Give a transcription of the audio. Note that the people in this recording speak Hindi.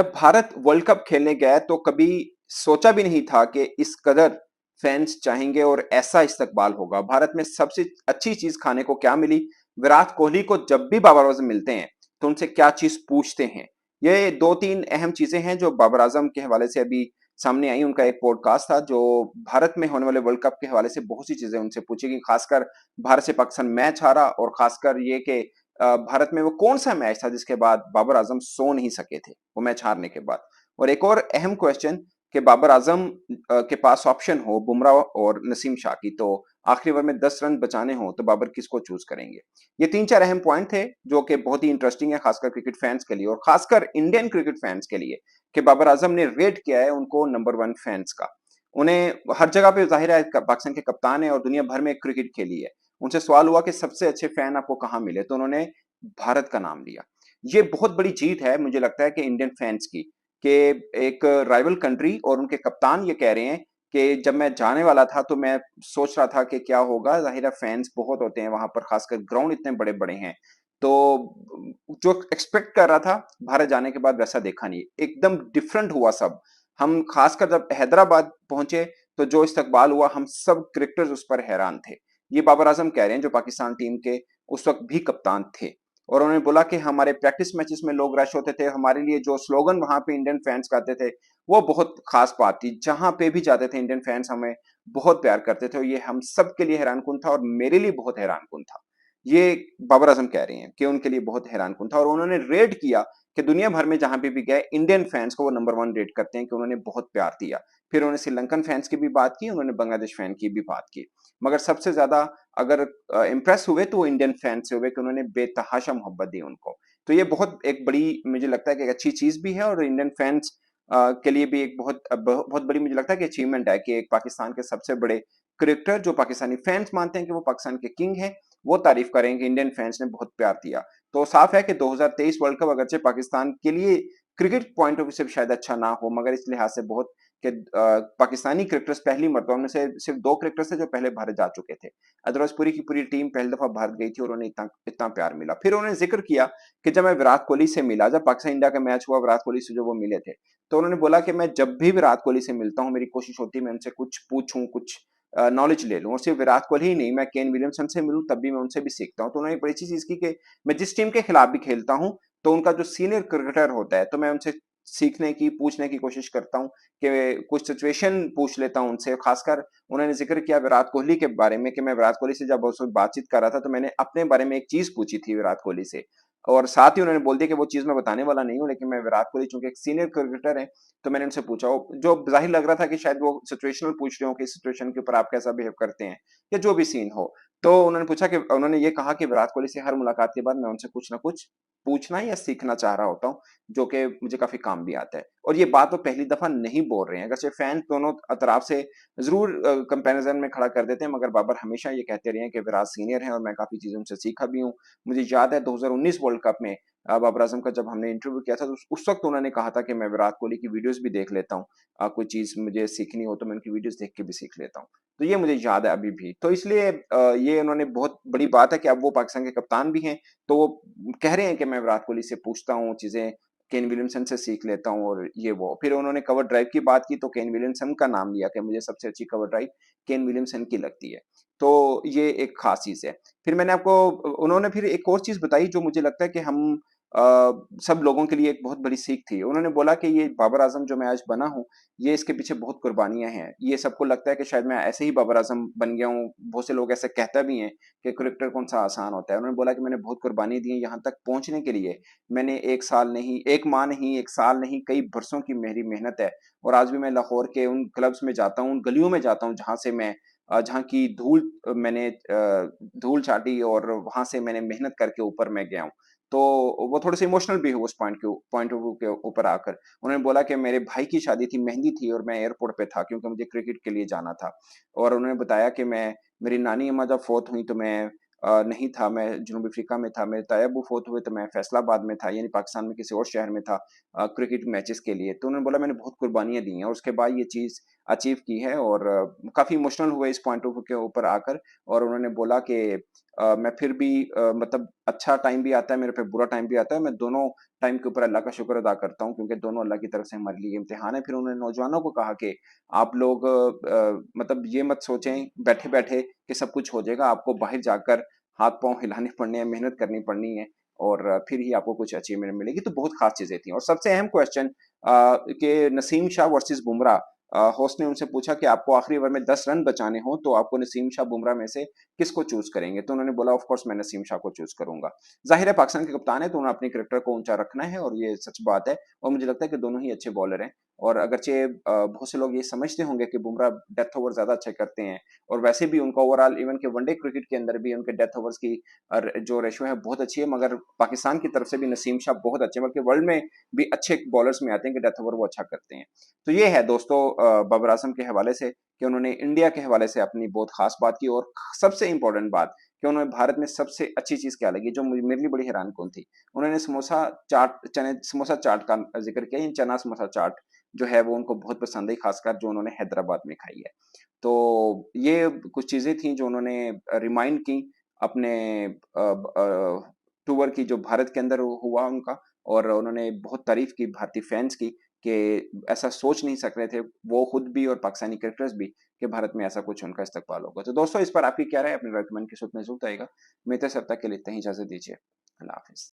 जब भारत वर्ल्ड कप खेलने गया तो कभी सोचा भी नहीं था कि इस कदर फैंस चाहेंगे और ऐसा इस्तकबाल होगा। भारत में सबसे अच्छी चीज खाने को क्या मिली? विराट कोहली को जब भी बाबर आजम मिलते हैं तो उनसे क्या चीज पूछते हैं? ये दो तीन अहम चीजें हैं जो बाबर आजम के हवाले से अभी सामने आई। उनका एक पॉडकास्ट था जो भारत में होने वाले वर्ल्ड कप के हवाले से बहुत सी चीजें उनसे पूछी गई, खासकर भारत से पाकिस्तान मैच हारा और खासकर ये कि भारत में वो कौन सा मैच था जिसके बाद बाबर आजम सो नहीं सके थे वो मैच हारने के बाद। और एक और अहम क्वेश्चन कि बाबर आजम के पास ऑप्शन हो बुमराह और नसीम शाह की, तो आखिरी ओवर में 10 रन बचाने हो तो बाबर किसको चूज करेंगे? ये तीन चार अहम पॉइंट थे जो कि बहुत ही इंटरेस्टिंग है, खासकर क्रिकेट फैंस के लिए और खासकर इंडियन क्रिकेट फैंस के लिए कि बाबर आजम ने रेट किया है उनको नंबर वन फैंस का। उन्हें हर जगह पे जाहिर है पाकिस्तान के कप्तान है और दुनिया भर में क्रिकेट खेली है। उनसे सवाल हुआ कि सबसे अच्छे फैन आपको कहाँ मिले, तो उन्होंने भारत का नाम लिया। ये बहुत बड़ी जीत है मुझे लगता है कि इंडियन फैंस की, कि एक राइवल कंट्री और उनके कप्तान ये कह रहे हैं कि जब मैं जाने वाला था तो मैं सोच रहा था कि क्या होगा, जाहिर है फैंस बहुत होते हैं वहां पर, खासकर ग्राउंड इतने बड़े बड़े हैं। तो जो एक्सपेक्ट कर रहा था भारत जाने के बाद वैसा देखा नहीं, एकदम डिफरेंट हुआ सब। हम खासकर जब हैदराबाद पहुंचे तो जो इस्तकबाल हुआ हम सब क्रिकेटर्स उस पर हैरान थे। ये बाबर आजम कह रहे हैं जो पाकिस्तान टीम के उस वक्त भी कप्तान थे। और उन्होंने बोला कि हमारे प्रैक्टिस मैचेस में लोग रश होते थे, हमारे लिए जो स्लोगन वहां पे इंडियन फैंस गाते थे वो बहुत खास बात थी। जहां पे भी जाते थे इंडियन फैंस हमें बहुत प्यार करते थे और ये हम सब के लिए हैरान कुन था और मेरे लिए बहुत हैरान कुन था। ये बाबर आजम कह रहे हैं कि उनके लिए बहुत हैरान कुन था और उन्होंने रेट किया कि दुनिया भर में जहां पे भी गए इंडियन फैंस को वो नंबर वन रेट करते हैं कि उन्होंने बहुत प्यार दिया। फिर उन्होंने श्रीलंकन फैंस की भी बात की, उन्होंने बांग्लादेश फैन की भी बात की, मगर सबसे ज्यादा अगर इम्प्रेस हुए तो वो इंडियन फैन से हुए कि उन्होंने बेतहाशा मोहब्बत दी उनको। तो ये बहुत एक बड़ी मुझे लगता है कि एक अच्छी चीज भी है और इंडियन फैंस के लिए भी एक बहुत बड़ी मुझे लगता है कि अचीवमेंट है कि एक पाकिस्तान के सबसे बड़े क्रिकेटर जो पाकिस्तानी फैंस मानते हैं कि वो पाकिस्तान के किंग हैं, वो तारीफ करेंगे इंडियन फैंस ने बहुत प्यार दिया। तो साफ है कि 2023 वर्ल्ड कप अगरचे पाकिस्तान के लिए क्रिकेट पॉइंट ऑफ व्यू से शायद अच्छा ना हो, मगर इस लिहाज से बहुत कि पाकिस्तानी क्रिकेटर्स पहली मरतबा में से सिर्फ दो क्रिकेटर्स थे जो पहले भारत जा चुके थे। अदरवाइज पूरी की पूरी टीम पहली दफा भारत गई थी और उन्हें इतना इतना प्यार मिला। फिर उन्होंने जिक्र किया कि जब मैं विराट कोहली से मिला, जब पाकिस्तान इंडिया का मैच हुआ विराट कोहली से जो वो मिले थे, तो उन्होंने बोला कि मैं जब भी विराट कोहली से मिलता हूँ मेरी कोशिश होती है मैं उनसे कुछ पूछूं, कुछ नॉलेज ले लूं। और सिर्फ विराट कोहली ही नहीं, मैं केन विलियमसन से मिलूं तब भी मैं उनसे भी सीखता हूं। तो उन्होंने एक बड़ी अच्छी चीज की कि मैं जिस टीम के खिलाफ भी खेलता हूं तो उनका जो सीनियर क्रिकेटर होता है तो मैं उनसे सीखने की पूछने की कोशिश करता हूं कि कुछ सिचुएशन पूछ लेता हूं उनसे। खासकर उन्होंने जिक्र किया विराट कोहली के बारे में कि मैं विराट कोहली से जब उससे बातचीत कर रहा था तो मैंने अपने बारे में एक चीज पूछी थी विराट कोहली से, और साथ ही उन्होंने बोल दिया कि वो चीज मैं बताने वाला नहीं हूँ, लेकिन मैं विराट कोहली चूंकि एक सीनियर क्रिकेटर है तो मैंने उनसे पूछा, जो जाहिर लग रहा था कि शायद वो सिचुएशनल पूछ रहे हो कि सिचुएशन के ऊपर आप कैसा बिहेव करते हैं या जो भी सीन हो। तो उन्होंने पूछा कि उन्होंने ये कहा कि विराट कोहली से हर मुलाकात के बाद मैं उनसे कुछ ना कुछ पूछना या सीखना चाह रहा होता हूँ, जो कि मुझे काफी काम भी आता है। और ये बात वो पहली दफा नहीं बोल रहे हैं, अगर से फैन दोनों तरफ से जरूर कंपैरिजन में खड़ा कर देते हैं, मगर बाबर हमेशा ये कहते रहे हैं कि विराट सीनियर है और मैं काफी चीजों से सीखा भी हूँ। मुझे याद है 2019 वर्ल्ड कप में बाबर आजम का जब हमने इंटरव्यू किया था तो उस वक्त उन्होंने कहा था कि मैं विराट कोहली की वीडियोस भी देख लेता हूँ, कोई चीज मुझे सीखनी हो तो मैं उनकी वीडियोस देख के भी सीख लेता हूँ। तो ये मुझे याद है अभी भी। तो इसलिए ये उन्होंने बहुत बड़ी बात है कि अब वो पाकिस्तान के कप्तान भी हैं, तो वो कह रहे हैं कि मैं विराट कोहली से पूछता हूँ चीजें, केन विलियमसन से सीख लेता हूँ और ये वो। फिर उन्होंने कवर ड्राइव की बात की तो केन विलियमसन का नाम लिया कि मुझे सबसे अच्छी कवर ड्राइव केन विलियमसन की लगती है। तो ये एक खास चीज है। फिर मैंने आपको उन्होंने फिर एक और चीज बताई जो मुझे लगता है कि हम अ, सब लोगों के लिए एक बहुत बड़ी सीख थी। उन्होंने बोला कि ये बाबर आजम जो मैं आज बना हूँ ये इसके पीछे बहुत कुर्बानियां हैं। ये सबको लगता है कि शायद मैं ऐसे ही बाबर आजम बन गया हूँ, बहुत से लोग ऐसे कहता भी हैं कि क्रिकेटर कौन सा आसान होता है। उन्होंने बोला कि मैंने बहुत कुर्बानी दी है यहाँ तक पहुंचने के लिए। मैंने एक साल नहीं, एक माह नहीं, एक साल नहीं, कई बरसों की मेरी मेहनत है। और आज भी मैं लाहौर के उन क्लब्स में जाता हूँ, उन गलियों में जाता हूँ जहाँ से मैं जहाँ की धूल मैंने धूल चाटी और वहां से मैंने मेहनत करके ऊपर मैं गया हूँ। तो वो थोड़े से इमोशनल भी हुए उस पॉइंट ऑफ व्यू के ऊपर आकर। उन्होंने बोला कि मेरे भाई की शादी थी, मेहंदी थी और मैं एयरपोर्ट पे था क्योंकि मुझे क्रिकेट के लिए जाना था। और उन्होंने बताया कि मैं, मेरी नानी अम्मा जब फोत हुई तो मैं नहीं था, मैं जनूबी अफ्रीका में था। मेरे ताया अब्बू फोत हुए तो मैं फैसलाबाद में था, यानी पाकिस्तान में किसी और शहर में था क्रिकेट मैचेस के लिए। तो उन्होंने बोला मैंने बहुत कुर्बानियां दी हैं और उसके बाद ये चीज अचीव की है। और काफ़ी इमोशनल हुए इस पॉइंट ऑफ व्यू के ऊपर आकर। और उन्होंने बोला कि मैं फिर भी मतलब अच्छा टाइम भी आता है मेरे पे, बुरा टाइम भी आता है, मैं दोनों टाइम के ऊपर अल्लाह का शुक्र अदा करता हूँ, क्योंकि दोनों अल्लाह की तरफ से हमारे लिए इम्तिहान है। फिर उन्होंने नौजवानों को कहा कि आप लोग मतलब ये मत सोचें बैठे बैठे कि सब कुछ हो जाएगा, आपको बाहर जाकर हाथ पांव हिलाने पड़ने हैं, मेहनत करनी पड़नी है, और फिर ही आपको कुछ अचीवमेंट मिलेगी। तो बहुत खास चीजें थी। और सबसे अहम क्वेश्चन कि नसीम शाह वर्सेस बुमराह, होस्ट ने उनसे पूछा कि आपको आखिरी ओवर में 10 रन बचाने हो तो आपको नसीम शाह बुमराह में से किसको चूज करेंगे? तो उन्होंने बोला ऑफ कोर्स मैं नसीम शाह को चूज करूंगा। जाहिर है पाकिस्तान के कप्तान है तो उन्हें अपने क्रिकेटर को ऊंचा रखना है, और ये सच बात है। और मुझे लगता है कि दोनों ही अच्छे बॉलर हैं। और अगरचे बहुत से लोग ये समझते होंगे कि बुमराह डेथ ओवर ज्यादा अच्छे करते हैं, और वैसे भी उनका ओवरऑल इवन के वनडे क्रिकेट के अंदर भी उनके डेथ ओवर्स की जो रेशो है बहुत अच्छी है, मगर पाकिस्तान की तरफ से भी नसीम शाह बहुत अच्छे, बल्कि वर्ल्ड में भी अच्छे बॉलर्स में आते हैं कि डेथ ओवर वो अच्छा करते हैं। तो ये है दोस्तों बाबर आजम के हवाले से कि उन्होंने इंडिया के हवाले से अपनी बहुत खास बात की। और सबसे इंपॉर्टेंट बात कि उन्होंने भारत में सबसे अच्छी चीज क्या लगी, जो मेरे लिए बड़ी हैरान कौन थी, उन्होंने समोसा चाट, चने समोसा चाट का जिक्र किया। इन चना समोसा चाट जो है वो उनको बहुत पसंद आई, खासकर जो उन्होंने हैदराबाद में खाई है। तो ये कुछ चीजें थी जो उन्होंने रिमाइंड की अपने टूर की, जो भारत के अंदर हुआ उनका। और उन्होंने बहुत तारीफ की भारतीय फैंस की कि ऐसा सोच नहीं सक रहे थे वो खुद भी और पाकिस्तानी क्रिकेटर्स भी कि भारत में ऐसा कुछ उनका इस्तकबाल होगा। तो दोस्तों इस पर आपकी क्या राय, अपनी रेकमेंड के सूत्र में जरूर आएगा। मैं तो सप्ताह के लिए इतना ही, इजाजत दीजिए। अल्लाह हाफिज।